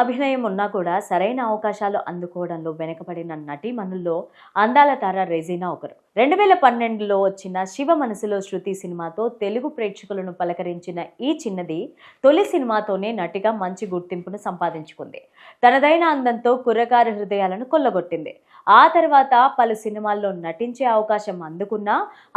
అభినయం ఉన్నా కూడా సరైన అవకాశాలు అందుకోవడంలో వెనకబడిన నటీమణుల్లో అందాల తార రెజీనా ఒకరు. 2012లో వచ్చిన శివ మనసులో శృతి సినిమాతో తెలుగు ప్రేక్షకులను పలకరించిన ఈ చిన్నది తొలి సినిమాతోనే నటిగా మంచి గుర్తింపును సంపాదించుకుంది. తనదైన అందంతో కుర్రకారు హృదయాలను కొల్లగొట్టింది. ఆ తర్వాత పలు సినిమాల్లో నటించే అవకాశం అందుకున్నా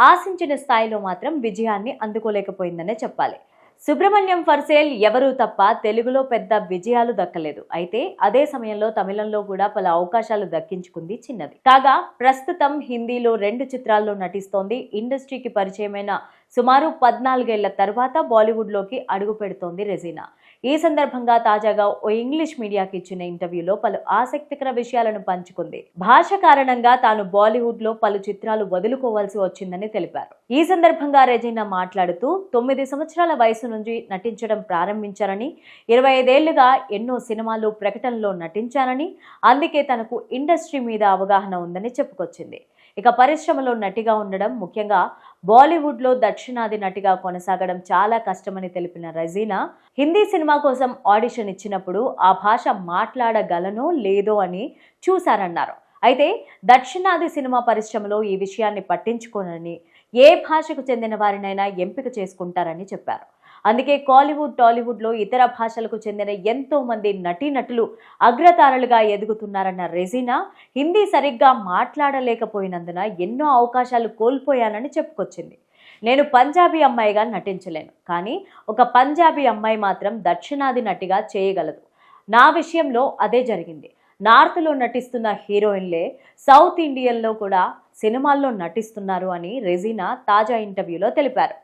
ఆశించిన స్థాయిలో మాత్రం విజయాన్ని అందుకోలేకపోయిందనే చెప్పాలి. సుబ్రహ్మణ్యం ఫర్ సేల్ ఎవరూ తప్ప తెలుగులో పెద్ద విజయాలు దక్కలేదు. అయితే అదే సమయంలో తమిళంలో కూడా పలు అవకాశాలు దక్కించుకుంది చిన్నది. కాగా ప్రస్తుతం హిందీలో 2 చిత్రాల్లో నటిస్తోంది. ఇండస్ట్రీకి పరిచయమైన సుమారు 14 ఏళ్ల తర్వాత బాలీవుడ్లోకి అడుగు పెడుతోంది రెజీనా. ఈ సందర్భంగా తాజాగా ఓ ఇంగ్లీష్ మీడియాకి ఇచ్చిన ఇంటర్వ్యూలో పలు ఆసక్తికర విషయాలను పంచుకుంది. భాష కారణంగా తాను బాలీవుడ్లో పలు చిత్రాలు వదులుకోవాల్సి వచ్చిందని తెలిపారు. ఈ సందర్భంగా రెజీనా మాట్లాడుతూ 9 సంవత్సరాల వయసు నుంచి నటించడం ప్రారంభించారని, 25 ఏళ్లుగా ఎన్నో సినిమాలు ప్రకటనలో నటించానని, అందుకే తనకు ఇండస్ట్రీ మీద అవగాహన ఉందని చెప్పుకొచ్చింది. ఇక పరిశ్రమలో నటిగా ఉండడం, ముఖ్యంగా బాలీవుడ్లో దక్షిణాది నటిగా కొనసాగడం చాలా కష్టమని తెలిపిన రెజీనా హిందీ సినిమా కోసం ఆడిషన్ ఇచ్చినప్పుడు ఆ భాష మాట్లాడగలనో లేదో అని చూశారన్నారు. అయితే దక్షిణాది సినిమా పరిశ్రమలో ఈ విషయాన్ని పట్టించుకోనని, ఏ భాషకు చెందిన వారినైనా ఎంపిక చేసుకుంటారని చెప్పారు. అందుకే కాలీవుడ్, టాలీవుడ్లో ఇతర భాషలకు చెందిన ఎంతో మంది నటీనటులు అగ్రతారలుగా ఎదుగుతున్నారన్న రెజీనా హిందీ సరిగ్గా మాట్లాడలేకపోయినందున ఎన్నో అవకాశాలు కోల్పోయానని చెప్పుకొచ్చింది. నేను పంజాబీ అమ్మాయిగా నటించలేను, కానీ ఒక పంజాబీ అమ్మాయి మాత్రం దక్షిణాది నటిగా చేయగలదు. నా విషయంలో అదే జరిగింది. నార్త్లో నటిస్తున్న హీరోయిన్లే సౌత్ ఇండియన్లో కూడా సినిమాల్లో నటిస్తున్నారు అని రెజీనా తాజా ఇంటర్వ్యూలో తెలిపారు.